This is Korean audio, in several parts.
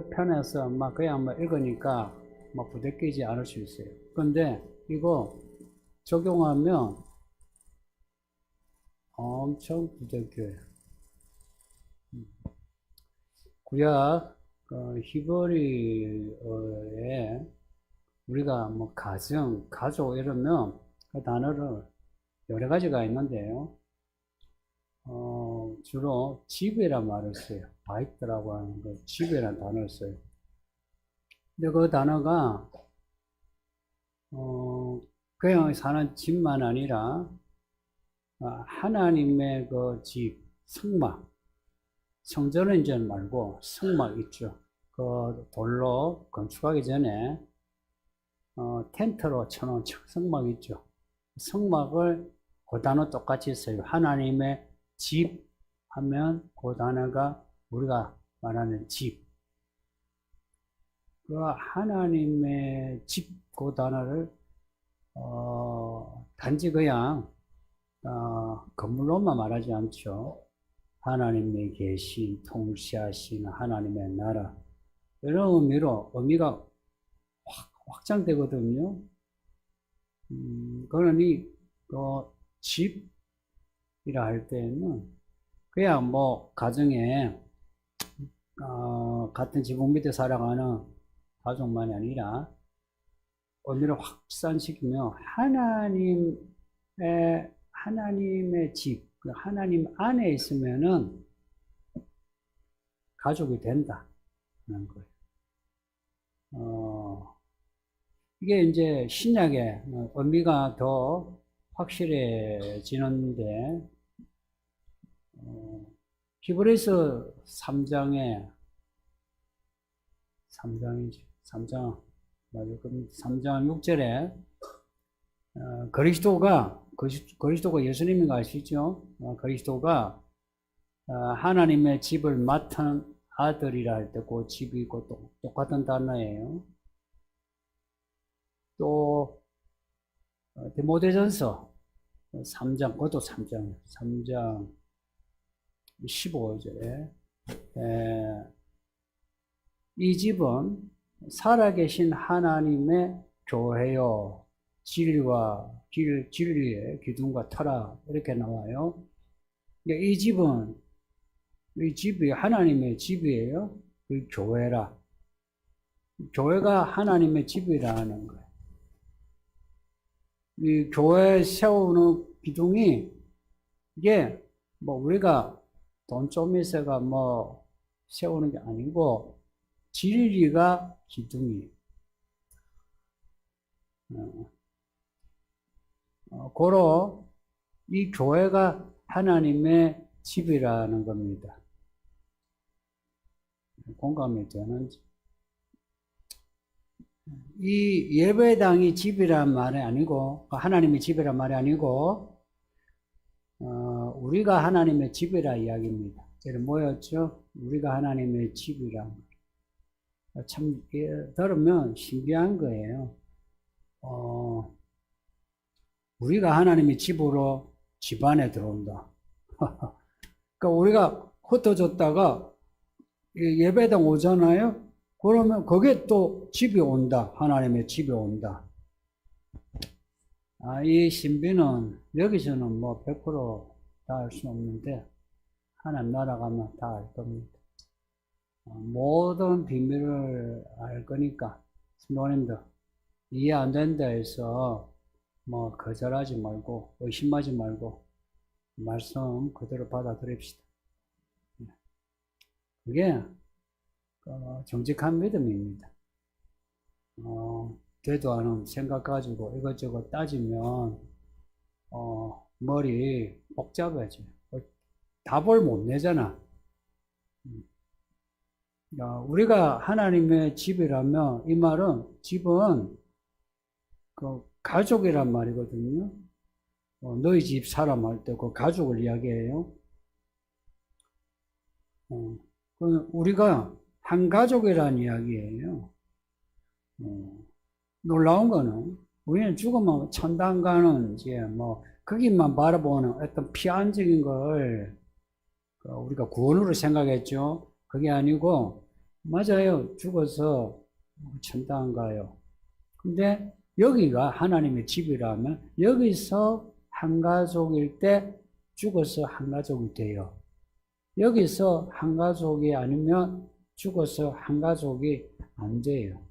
편해서 막 그냥 뭐 읽으니까 뭐 부대끼지 않을 수 있어요. 근데 이거 적용하면 엄청 부대껴요. 구약 히브리어에 우리가 뭐 가정, 가족 이러면 그 단어를 여러 가지가 있는데요. 주로 집이란 말을 써요. 바이트라고 하는 거, 집이란 단어를 써요. 근데 그 단어가, 그냥 사는 집만 아니라, 하나님의 그 집, 성막, 성전은 이제 말고 성막 있죠. 그 돌로 건축하기 전에, 텐트로 쳐놓은 성막 있죠. 성막을 그 단어 똑같이 써요. 하나님의 집 하면 그 단어가 우리가 말하는 집. 그 하나님의 집 그 단어를 단지 그냥 건물로만 말하지 않죠. 하나님의 계신, 통치하시는 하나님의 나라 이런 의미로 의미가 확장되거든요. 그러니 그 집이라 할 때는 그냥 뭐 가정에 같은 지붕 밑에 살아가는 가족만이 아니라 의미를 확산시키며 하나님의 집, 하나님 안에 있으면은 가족이 된다는 거예요. 이게 이제 신약의 의미가 더 확실해지는데, 히브리서 3장에 3장이지. 3장, 맞아. 그럼 3장 6절에, 그리스도가 예수님인 거 아시죠? 그리스도가, 하나님의 집을 맡은 아들이라 할 때 그 집이 있고 똑같은 단어예요. 또, 디모데전서 3장, 그것도 3장 15절에, 이 집은 살아계신 하나님의 교회요, 진리의 기둥과 터라, 이렇게 나와요. 이 집이 하나님의 집이에요. 그 교회라. 교회가 하나님의 집이라는 거예요. 이 교회 세우는 기둥이, 이게 뭐 우리가 돈 좀 있어가 뭐 세우는 게 아니고, 진리가 기둥이에요. 고로 이 교회가 하나님의 집이라는 겁니다. 공감이 되는지. 이 예배당이 집이란 말이 아니고, 하나님의 집이란 말이 아니고, 우리가 하나님의 집이라 이야기입니다. 여기 뭐였죠? 우리가 하나님의 집이란 말. 참, 들으면 신기한 거예요. 우리가 하나님의 집으로 집안에 들어온다. 그러니까 우리가 흩어졌다가 예배당 오잖아요? 그러면 거기에 또 집이 온다. 하나님의 집이 온다. 이 신비는 여기서는 뭐 100% 다 알 수 없는데, 하나님 나라 가면 다 알 겁니다. 모든 비밀을 알 거니까, 성도님들, 이해 안 된다 해서 뭐 거절하지 말고, 의심하지 말고, 말씀 그대로 받아들입시다. 그게 정직한 믿음입니다. 되도 않은 생각 가지고 이것저것 따지면 머리 복잡해져요. 답을 못 내잖아. 우리가 하나님의 집이라면, 이 말은, 집은 그 가족이란 말이거든요. 너희 집 사람 할 때 그 가족을 이야기해요. 우리가 한 가족이란 이야기예요. 놀라운 거는, 우리는 죽으면 천당 가는, 이제 뭐, 거기만 바라보는 어떤 피안적인 걸 우리가 구원으로 생각했죠. 그게 아니고, 맞아요. 죽어서 천당 가요. 근데 여기가 하나님의 집이라면 여기서 한 가족일 때 죽어서 한 가족이 돼요. 여기서 한 가족이 아니면 죽어서 한 가족이 안 돼요.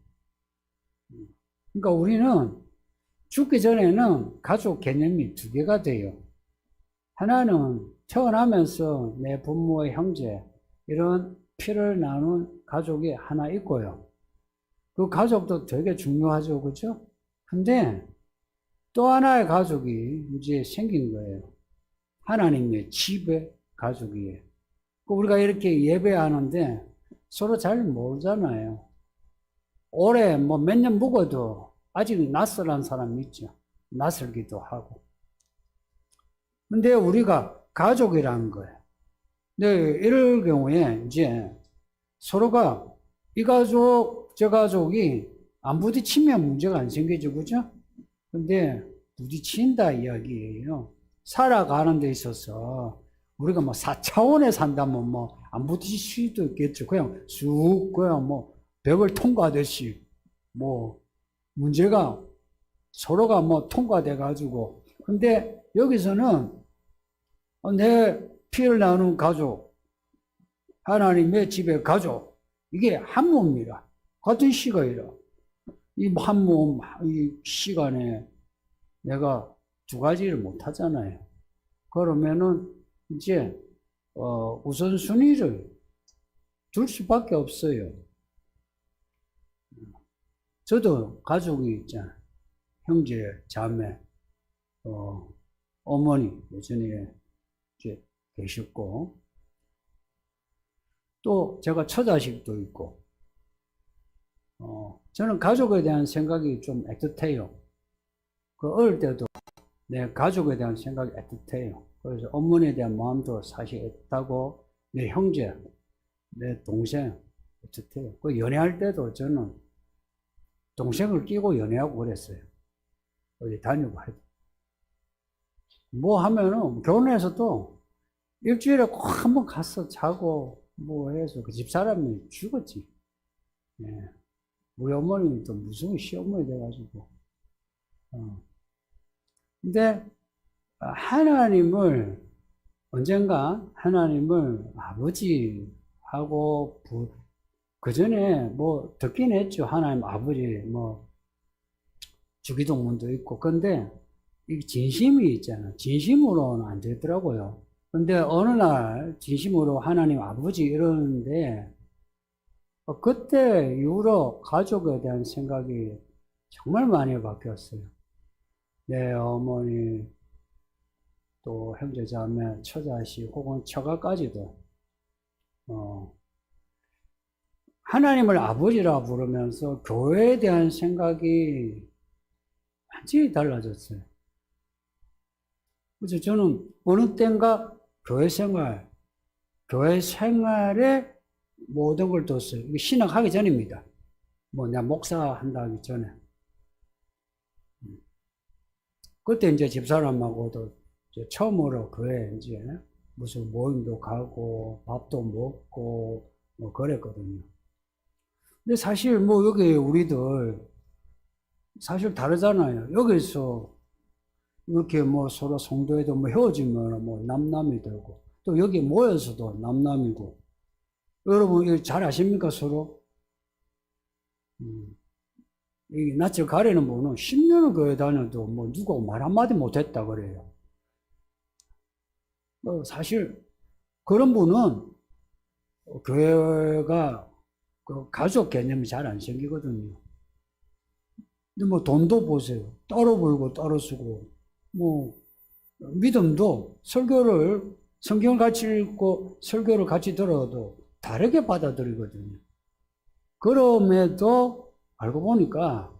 그러니까 우리는 죽기 전에는 가족 개념이 두 개가 돼요. 하나는 태어나면서 내 부모의 형제, 이런 피를 나눈 가족이 하나 있고요. 그 가족도 되게 중요하죠. 그죠? 근데 또 하나의 가족이 이제 생긴 거예요. 하나님의 집의 가족이에요. 우리가 이렇게 예배하는데 서로 잘 모르잖아요. 오래 뭐 몇 년 묵어도 아직 낯설한 사람이 있죠. 낯설기도 하고. 근데 우리가 가족이라는 거예요. 근데 이럴 경우에 이제 서로가 이 가족, 저 가족이 안 부딪히면 문제가 안 생기죠. 그죠? 근데 부딪힌다 이야기예요. 살아가는 데 있어서 우리가 뭐 4차원에 산다면 뭐 안 부딪힐 수도 있겠죠. 그냥 쑥 그냥 뭐 벽을 통과하듯이 뭐 문제가 서로가 뭐 통과돼 가지고. 근데 여기서는 내 피를 나누는 가족, 하나님의 집의 가족, 이게 한 몸이라. 같은 시간이라. 이 한 몸, 이 시간에 내가 두 가지를 못 하잖아요. 그러면은 이제 우선순위를 둘 수밖에 없어요. 저도 가족이 있잖아요. 형제, 자매, 어머니 예전에 이제 계셨고, 또 제가 처자식도 있고, 저는 가족에 대한 생각이 좀 애틋해요. 그 어릴 때도 내 가족에 대한 생각이 애틋해요. 그래서 어머니에 대한 마음도 사실 애틋하고, 내 형제, 내 동생 애틋해요. 그 연애할 때도 저는 동생을 끼고 연애하고 그랬어요. 어디 다니고 해도. 뭐 하면은 결혼해서도 일주일에 꼭 한번 가서 자고 뭐 해서 그 집사람이 죽었지. 예. 우리 어머니는 또 무서운 시어머니 돼가지고. 근데 하나님을 언젠가 하나님을 아버지하고 그 전에 뭐 듣긴 했죠. 하나님 아버지 뭐 주기도문도 있고. 근데 이 진심이 있잖아. 진심으로는 안 되더라고요. 근데 어느 날 진심으로 하나님 아버지 이러는데 그때 이후로 가족에 대한 생각이 정말 많이 바뀌었어요. 내 어머니, 또 형제자매, 처자식 혹은 처가까지도 하나님을 아버지라 부르면서 교회에 대한 생각이 완전히 달라졌어요. 그래서 저는 어느 때인가 교회 생활에 모든 걸 뒀어요. 이게 신학하기 전입니다. 뭐 내가 목사 한다 하기 전에. 그때 이제 집사람하고도 이제 처음으로 교회 이제 무슨 모임도 가고 밥도 먹고 뭐 그랬거든요. 근데 사실 뭐 여기 우리들 사실 다르잖아요. 여기서 이렇게 뭐 서로 성도에도 뭐 헤어지면 뭐 남남이 되고, 또 여기 모여서도 남남이고. 여러분 이거 잘 아십니까 서로? 이 낯을 가리는 분은 10년을 교회 다녀도 뭐 누가 말 한마디 못했다 그래요. 사실 그런 분은 교회가 그 가족 개념이 잘 안 생기거든요. 근데 뭐 돈도 보세요. 따로 벌고 따로 쓰고, 뭐 믿음도 성경을 같이 읽고 설교를 같이 들어도 다르게 받아들이거든요. 그럼에도 알고 보니까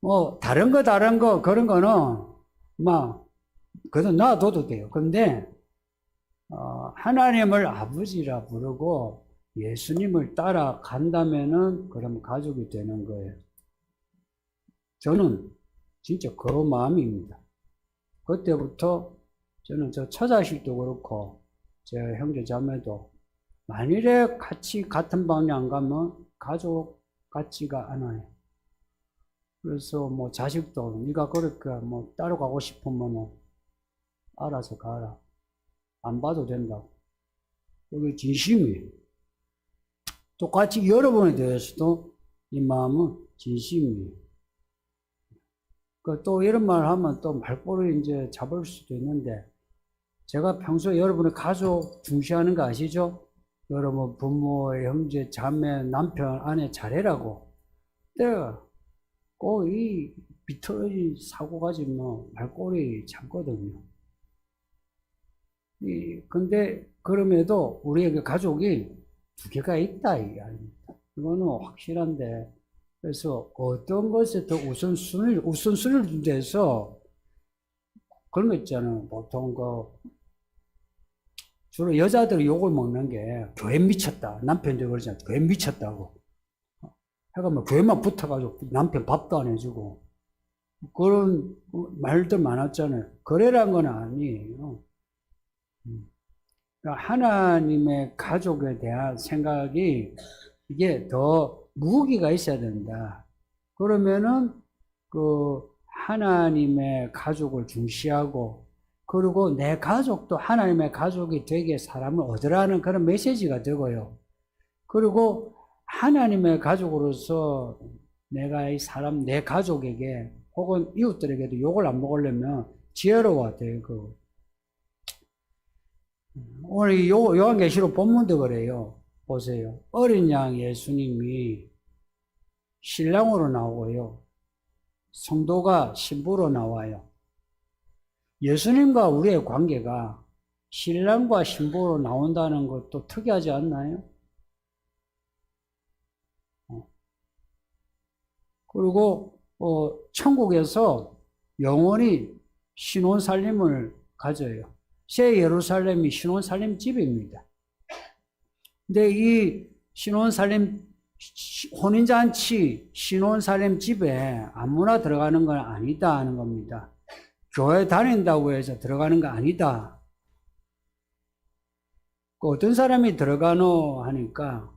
뭐 다른 거 그런 거는 막 그래도 놔둬도 돼요. 근데 하나님을 아버지라 부르고 예수님을 따라간다면은 그러면 가족이 되는 거예요. 저는 진짜 그 마음입니다. 그때부터 저는 저 처자식도 그렇고 제 형제 자매도 만일에 같이 같은 방에 안 가면 가족 같지가 않아요. 그래서 뭐 자식도 네가 그렇게 뭐 따로 가고 싶으면 알아서 가라. 안 봐도 된다고. 여기 진심이에요. 똑같이 여러분에 대해서도 이 마음은 진심이에요. 또 이런 말 하면 또 말꼬리 이제 잡을 수도 있는데, 제가 평소에 여러분의 가족 중시하는 거 아시죠? 여러분 부모, 형제, 자매, 남편, 아내 잘해라고. 내가 꼭 이 비틀어진 사고 가지면 말꼬리 잡거든요. 근데 그럼에도 우리에게 가족이 두 개가 있다 이 아닙니다. 이거는 확실한데, 그래서 어떤 것에 더 우선순위를 둔 데서 그런 거 있잖아요. 보통 주로 여자들이 욕을 먹는 게 교회 미쳤다. 남편들 그러잖아요. 교회 미쳤다고. 해가 뭐 교회만 붙어가지고 남편 밥도 안 해주고 그런 말들 많았잖아요. 그래란 건 아니에요. 그러니까 하나님의 가족에 대한 생각이 이게 더 무기가 있어야 된다. 그러면은 하나님의 가족을 중시하고, 그리고 내 가족도 하나님의 가족이 되게 사람을 얻으라는 그런 메시지가 되고요. 그리고 하나님의 가족으로서 내가 내 가족에게 혹은 이웃들에게도 욕을 안 먹으려면 지혜로워야 되고, 오늘 요한계시록 본문도 그래요. 보세요. 어린 양 예수님이 신랑으로 나오고요. 성도가 신부로 나와요. 예수님과 우리의 관계가 신랑과 신부로 나온다는 것도 특이하지 않나요? 그리고 천국에서 영원히 신혼살림을 가져요. 새 예루살렘이 신혼살림 집입니다. 근데 이 혼인잔치 신혼살림 집에 아무나 들어가는 건 아니다 하는 겁니다. 교회 다닌다고 해서 들어가는 거 아니다. 어떤 사람이 들어가노 하니까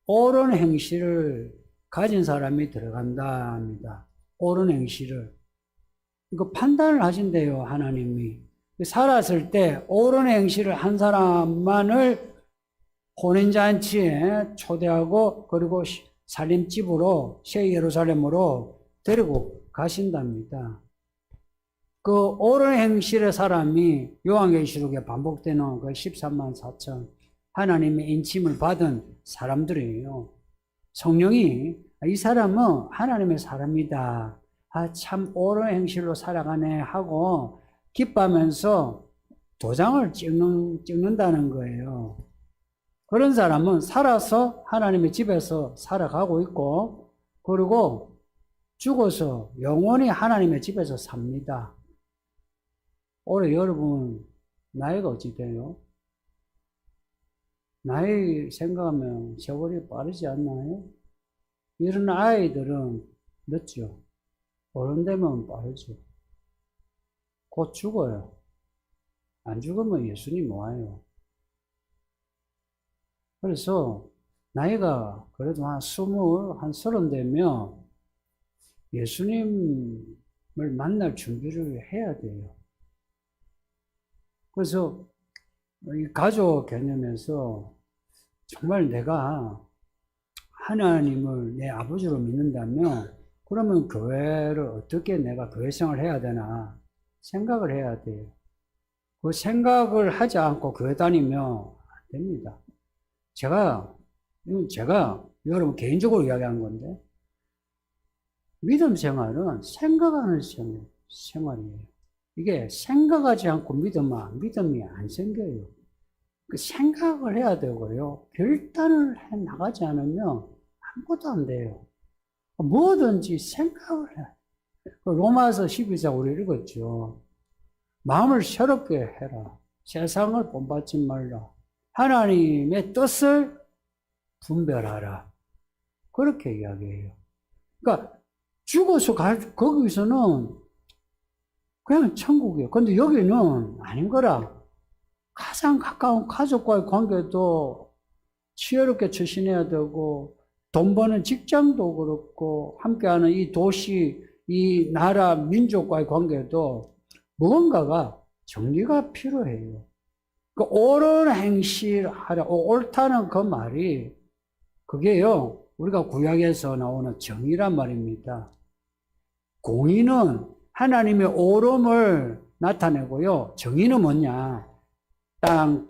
옳은 행실을 가진 사람이 들어간다 합니다. 옳은 행실을. 이거 판단을 하신대요, 하나님이. 살았을 때 옳은 행실을 한 사람만을 혼인잔치에 초대하고, 그리고 살림집으로, 새 예루살렘으로 데리고 가신답니다. 옳은 행실의 사람이 요한계시록에 반복되는 13만 4천 하나님의 인침을 받은 사람들이에요. 성령이 이 사람은 하나님의 사람이다. 참 옳은 행실로 살아가네 하고 기뻐하면서 도장을 찍는다는 거예요. 그런 사람은 살아서 하나님의 집에서 살아가고 있고, 그리고 죽어서 영원히 하나님의 집에서 삽니다. 올해 여러분 나이가 어찌 돼요? 나이 생각하면 세월이 빠르지 않나요? 이런 아이들은 늦죠. 어른 되면 빠르죠. 곧 죽어요. 안 죽으면 예수님 와요. 그래서 나이가 그래도 한 30 되면 예수님을 만날 준비를 해야 돼요. 그래서 이 가족 개념에서 정말 내가 하나님을 내 아버지로 믿는다면, 그러면 교회를 어떻게 내가 교회 생활을 해야 되나 생각을 해야 돼요. 그 생각을 하지 않고 교회 다니면 안 됩니다. 제가 여러분 개인적으로 이야기한 건데, 믿음 생활은 생각하는 생활이에요. 이게 생각하지 않고 믿음이 안 생겨요. 그 생각을 해야 되고요. 결단을 해 나가지 않으면 아무것도 안 돼요. 뭐든지 생각을 해. 로마서 12장 우리 읽었죠. 마음을 새롭게 해라. 세상을 본받지 말라. 하나님의 뜻을 분별하라. 그렇게 이야기해요. 그러니까 죽어서 거기서는 그냥 천국이에요. 근데 여기는 아닌 거라. 가장 가까운 가족과의 관계도 치열하게 추진해야 되고, 돈 버는 직장도 그렇고, 함께하는 이 도시, 이 나라, 민족과의 관계도 무언가가 정리가 필요해요. 그 옳은 행실하라, 옳다는 그 말이, 그게요, 우리가 구약에서 나오는 정의란 말입니다. 공의는 하나님의 옳음을 나타내고요, 정의는 뭐냐? 땅,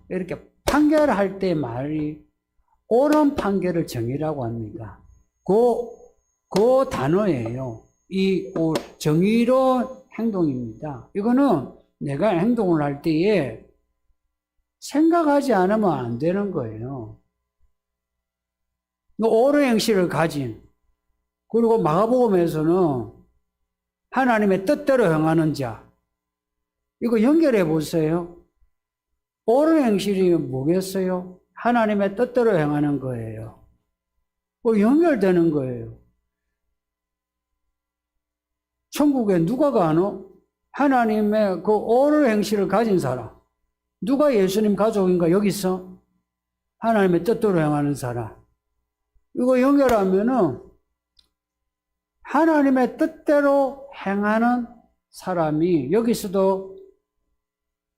이렇게 판결할 때 말이 옳은 판결을 정의라고 합니다. 그 단어예요. 이 정의로운 행동입니다. 이거는 내가 행동을 할 때에 생각하지 않으면 안 되는 거예요. 옳은 행실을 가진, 그리고 마가복음에서는 하나님의 뜻대로 행하는 자, 이거 연결해 보세요. 옳은 행실이 뭐겠어요? 하나님의 뜻대로 행하는 거예요. 연결되는 거예요. 천국에 누가 가노? 하나님의 그 옳은 행실을 가진 사람. 누가 예수님 가족인가? 여기 있어? 하나님의 뜻대로 행하는 사람. 이거 연결하면은 하나님의 뜻대로 행하는 사람이 여기서도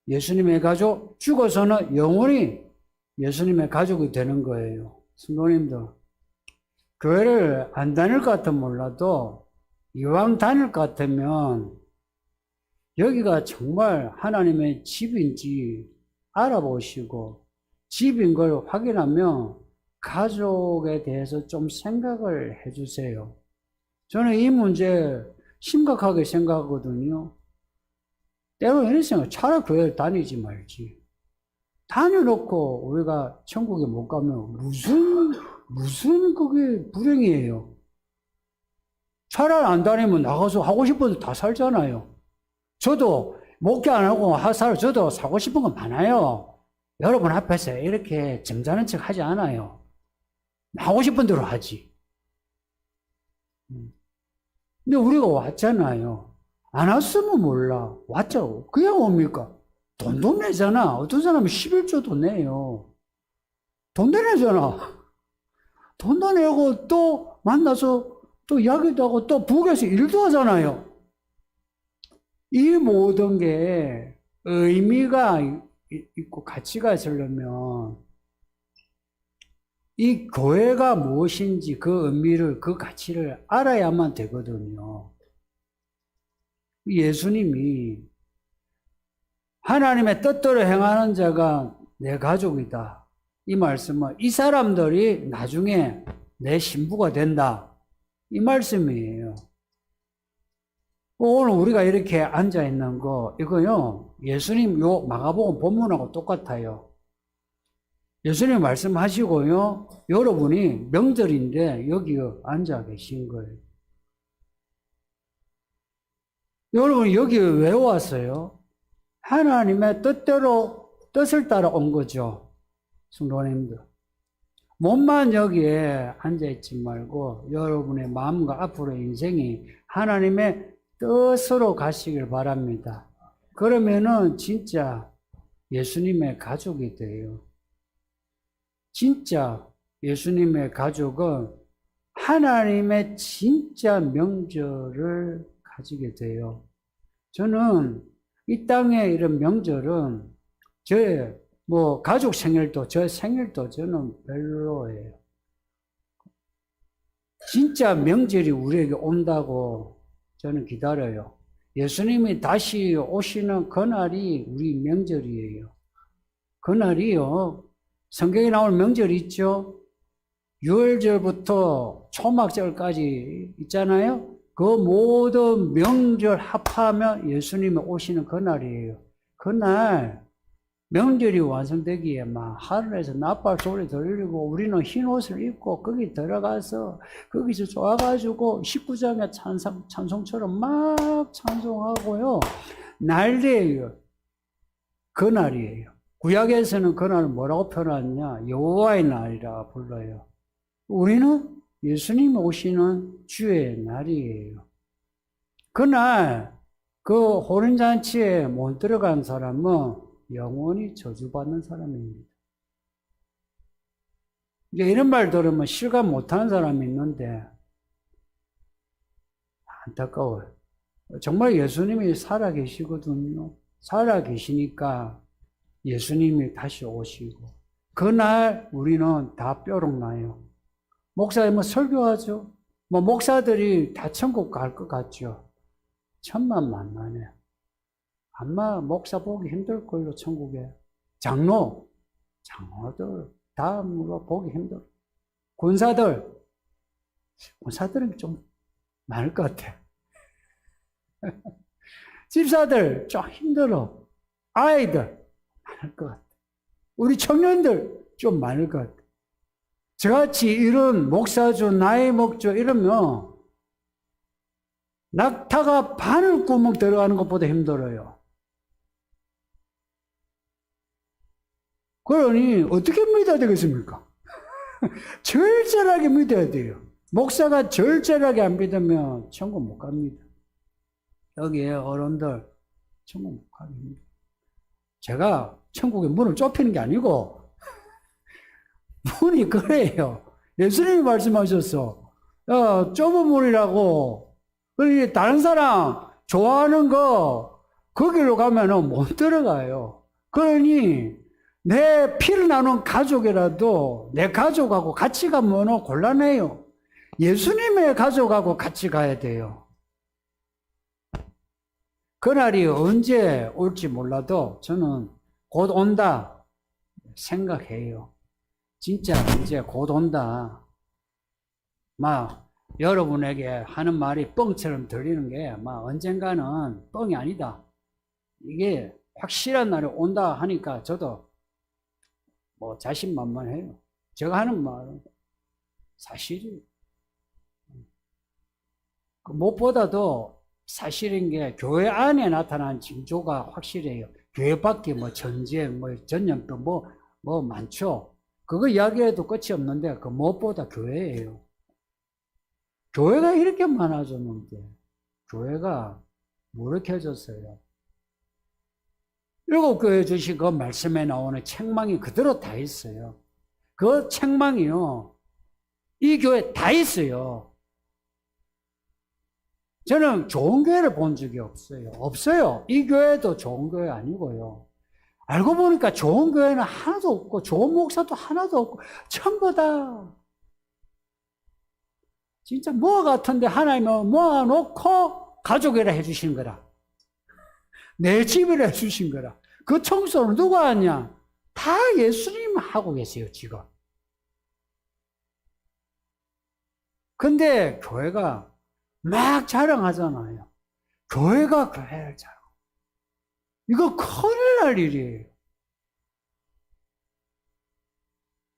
예수님의 가족, 죽어서는 영원히 예수님의 가족이 되는 거예요. 성도님들, 교회를 안 다닐 것 같으면 몰라도 이왕 다닐 것 같으면 여기가 정말 하나님의 집인지 알아보시고 집인 걸 확인하면 가족에 대해서 좀 생각을 해주세요. 저는 이 문제 심각하게 생각하거든요. 때로 이런 생각, 차라리 교회를 다니지 말지. 다녀놓고 우리가 천국에 못 가면 무슨 그게 불행이에요. 차라리 안 다니면 나가서 하고 싶은 데 다 살잖아요. 저도 목회 안 하고 저도 사고 싶은 거 많아요. 여러분 앞에서 이렇게 점잖은 척 하지 않아요. 하고 싶은 대로 하지. 근데 우리가 왔잖아요. 안 왔으면 몰라. 왔죠. 그냥 옵니까? 돈도 내잖아. 어떤 사람은 11조도 내요. 돈도 내잖아. 돈도 내고 또 만나서 또 이야기도 하고 또 부엌에서 일도 하잖아요. 이 모든 게 의미가 있고 가치가 있으려면 이 교회가 무엇인지 그 의미를, 그 가치를 알아야만 되거든요. 예수님이 하나님의 뜻대로 행하는 자가 내 가족이다. 이 말씀은 이 사람들이 나중에 내 신부가 된다. 이 말씀이에요. 오늘 우리가 이렇게 앉아 있는 거, 이거요, 예수님 요 마가복음 본문하고 똑같아요. 예수님 말씀하시고요, 여러분이 명절인데 여기 앉아 계신 거예요. 여러분 여기 왜 왔어요? 하나님의 뜻을 따라 온 거죠. 성도님들. 몸만 여기에 앉아있지 말고 여러분의 마음과 앞으로의 인생이 하나님의 뜻으로 가시길 바랍니다. 그러면은 진짜 예수님의 가족이 돼요. 진짜 예수님의 가족은 하나님의 진짜 명절을 가지게 돼요. 저는 이 땅의 이런 명절은 저의 가족 생일도, 저 생일도 저는 별로예요. 진짜 명절이 우리에게 온다고 저는 기다려요. 예수님이 다시 오시는 그날이 우리 명절이에요. 그날이요, 성경에 나올 명절이 있죠? 유월절부터 초막절까지 있잖아요? 그 모든 명절 합하면 예수님이 오시는 그날이에요. 그날 명절이 완성되기에 막 하늘에서 나팔 소리 들리고 우리는 흰 옷을 입고 거기 들어가서 거기서 좋아가지고 19장의 찬송처럼 막 찬송하고요. 난리예요. 그날이에요. 구약에서는 그날을 뭐라고 표현하느냐? 여호와의 날이라 불러요. 우리는 예수님이 오시는 주의 날이에요. 그날 그 호른잔치에 못 들어간 사람은 영원히 저주받는 사람입니다. 이제 이런 말 들으면 실감 못하는 사람이 있는데 안타까워요. 정말 예수님이 살아계시거든요. 살아계시니까 예수님이 다시 오시고 그날 우리는 다 뾰록나요. 목사님 뭐 설교하죠. 뭐 목사들이 다 천국 갈 것 같죠. 천만만만해. 아마 목사 보기 힘들걸요, 천국에. 장로들 다 보기 힘들어. 군사들은 좀 많을 것 같아. 집사들 좀 힘들어. 아이들 많을 것 같아. 우리 청년들 좀 많을 것 같아. 저같이 이런 목사죠, 나이 먹죠 이러면 낙타가 바늘구멍 들어가는 것보다 힘들어요. 그러니 어떻게 믿어야 되겠습니까? 절절하게 믿어야 돼요. 목사가 절절하게 안 믿으면 천국 못 갑니다. 여기에 어른들 천국 못 갑니다. 제가 천국의 문을 좁히는 게 아니고 문이 그래요. 예수님이 말씀하셨어. 좁은 문이라고. 그러니 다른 사람 좋아하는 거 거기로 가면은 못 들어가요. 그러니 내 피를 나눈 가족이라도 내 가족하고 같이 가면 곤란해요. 예수님의 가족하고 같이 가야 돼요. 그날이 언제 올지 몰라도 저는 곧 온다 생각해요. 진짜 이제 곧 온다. 막 여러분에게 하는 말이 뻥처럼 들리는 게 막 언젠가는 뻥이 아니다. 이게 확실한 날이 온다 하니까 저도 뭐 자신만만해요. 제가 하는 말은 사실이에요. 무엇보다도 사실인 게 교회 안에 나타난 징조가 확실해요. 교회 밖에 뭐 전쟁, 뭐 전염병 뭐 많죠. 그거 이야기해도 끝이 없는데 그 무엇보다 교회예요. 교회가 이렇게 많아졌는데 교회가 무력해졌어요. 7교회 주신 그 말씀에 나오는 책망이 그대로 다 있어요. 그 책망이요. 이 교회 다 있어요. 저는 좋은 교회를 본 적이 없어요. 없어요. 이 교회도 좋은 교회 아니고요. 알고 보니까 좋은 교회는 하나도 없고 좋은 목사도 하나도 없고 전부 다 진짜 뭐 같은데 하나님은 모아놓고 가족이라 해주신 거라. 내 집이라 해주신 거라. 그 청소는 누가 하냐? 다 예수님 하고 계세요, 지금. 근데 교회가 막 자랑하잖아요. 교회가 교회를 자랑. 이거 큰일 날 일이에요.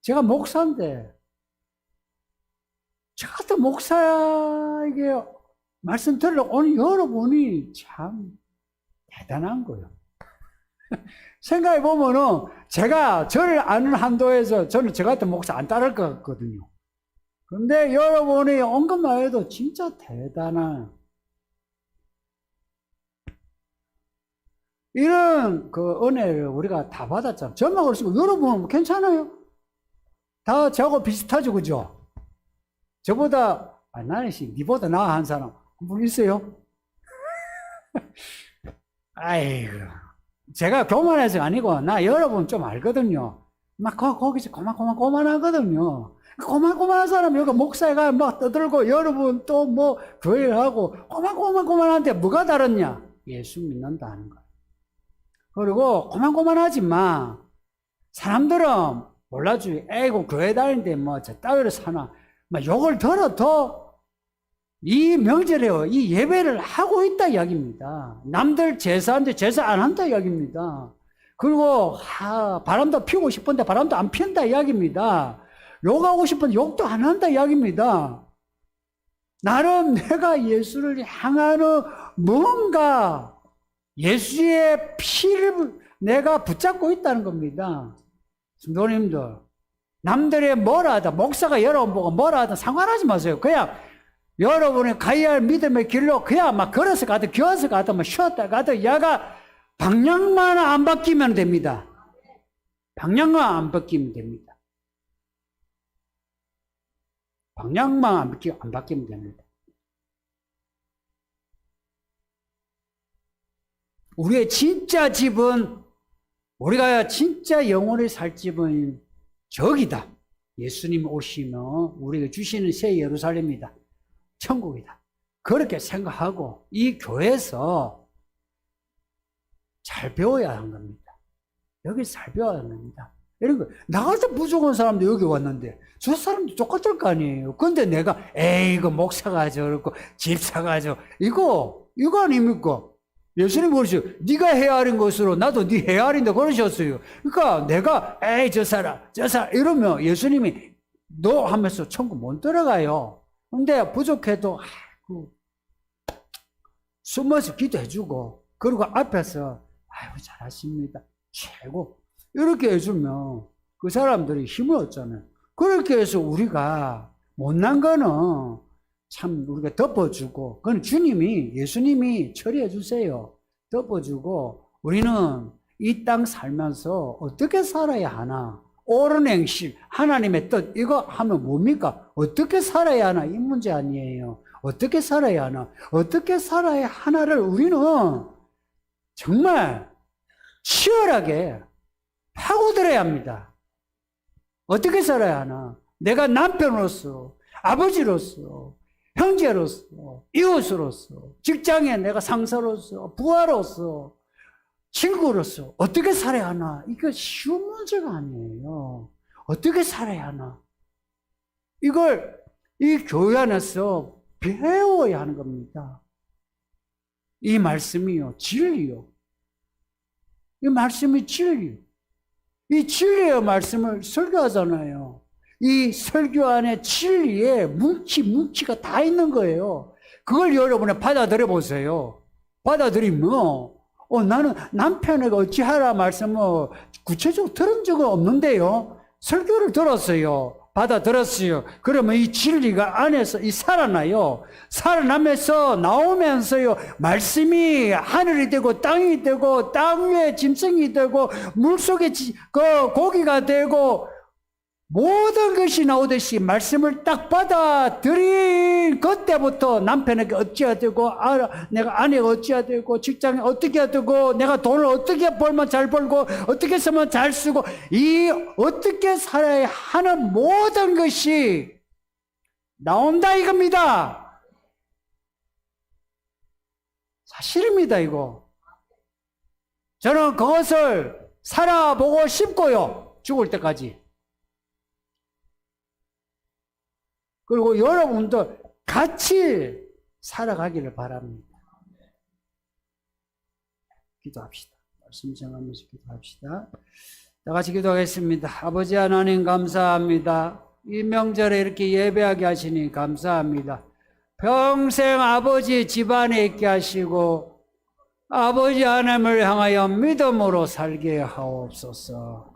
제가 목사인데, 저 같은 목사에게 말씀 들으러 오늘 여러분이 참 대단한 거예요. 생각해 보면은 제가 저를 아는 한도에서 저는 저 같은 목사 안 따를 것 같거든요. 근데 여러분이 온 것만 해도 진짜 대단한 이런 그 은혜를 우리가 다 받았잖아요. 저만 그렇습니까? 여러분은 괜찮아요? 다 저하고 비슷하죠, 그죠? 저보다, 나는 니보다 나은 사람 한 분 있어요? 아이고. 제가 교만해서가 아니고, 나 여러분 좀 알거든요. 막 거기서 고만하거든요. 고만한 사람 여기 목사가 막 떠들고 여러분 또 뭐 교회를 하고 고만한데 뭐가 다르냐? 예수 믿는다는 거예요. 그리고 고만하지만 사람들은 몰라주지. 에이고 교회 다니는데 뭐 저 따위로 사나 막 욕을 들어도 이 명절에 이 예배를 하고 있다 이야기입니다. 남들 제사하는데 제사 안 한다 이야기입니다. 그리고 바람도 피우고 싶은데 바람도 안 피운다 이야기입니다. 욕하고 싶은데 욕도 안 한다 이야기입니다. 나름 내가 예수를 향하는 뭔가 예수의 피를 내가 붙잡고 있다는 겁니다. 성도님들, 남들의 뭐라 하든 목사가 여러분 보고 뭐라 하든 상관하지 마세요. 그냥 여러분이 가야 할 믿음의 길로 그냥 막 걸어서 가든 기어서 가든 뭐 쉬었다 가든 야가 방향만 안 바뀌면 됩니다. 방향만 안 바뀌면 됩니다. 방향만 안 바뀌면 됩니다. 우리의 진짜 집은, 우리가 진짜 영원히 살 집은 저기다. 예수님 오시면 우리가 주시는 새 예루살렘이다. 천국이다. 그렇게 생각하고 이 교회에서 잘 배워야 하는 겁니다. 여기 잘 배워야 하는 겁니다. 이런 거, 나가서 부족한 사람도 여기 왔는데 저 사람도 똑같을 거 아니에요. 근데 내가 에이 이거 목사가 저렇고 집사가 이거 아닙니까? 예수님 그러시죠. 네가 헤아린 것으로 나도 네 헤아린다 그러셨어요. 그러니까 내가 에이 저 사람 이러면 예수님이 너 하면서 천국 못 들어가요. 근데 부족해도 숨어서 기도해주고 그리고 앞에서 아이고 잘하십니다. 최고. 이렇게 해주면 그 사람들이 힘을 얻잖아요. 그렇게 해서 우리가 못난 거는 참 우리가 덮어주고, 그건 예수님이 처리해 주세요. 덮어주고, 우리는 이 땅 살면서 어떻게 살아야 하나? 옳은 행실, 하나님의 뜻, 이거 하면 뭡니까? 어떻게 살아야 하나? 이 문제 아니에요. 어떻게 살아야 하나? 어떻게 살아야 하나를 우리는 정말 치열하게 파고들어야 합니다. 어떻게 살아야 하나? 내가 남편으로서, 아버지로서, 형제로서, 이웃으로서, 직장에 내가 상사로서, 부하로서, 친구로서 어떻게 살아야 하나? 이거 쉬운 문제가 아니에요. 어떻게 살아야 하나? 이걸 이 교회 안에서 배워야 하는 겁니다. 이 말씀이요, 진리요. 이 말씀이 진리. 이 진리의 말씀을 설교하잖아요. 이 설교 안에 진리에 뭉치가 다 있는 거예요. 그걸 여러분이 받아들여 보세요. 받아들이면 나는 남편에게 어찌하라 말씀을 구체적으로 들은 적은 없는데요. 설교를 들었어요. 받아들었어요. 그러면 이 진리가 안에서 살아나요. 살아나면서 나오면서요. 말씀이 하늘이 되고 땅이 되고 땅 위에 짐승이 되고 물속에 고기가 되고 모든 것이 나오듯이 말씀을 딱 받아들인 그때부터 남편에게 어찌해야 되고 내가 아내가 어찌해야 되고 직장에 어떻게 해야 되고 내가 돈을 어떻게 벌면 잘 벌고 어떻게 쓰면 잘 쓰고 이 어떻게 살아야 하는 모든 것이 나온다 이겁니다. 사실입니다 이거. 저는 그것을 살아보고 싶고요. 죽을 때까지. 그리고 여러분도 같이 살아가기를 바랍니다. 기도합시다. 말씀 정하면서 기도합시다. 다 같이 기도하겠습니다. 아버지 하나님 감사합니다. 이 명절에 이렇게 예배하게 하시니 감사합니다. 평생 아버지 집안에 있게 하시고 아버지 하나님을 향하여 믿음으로 살게 하옵소서.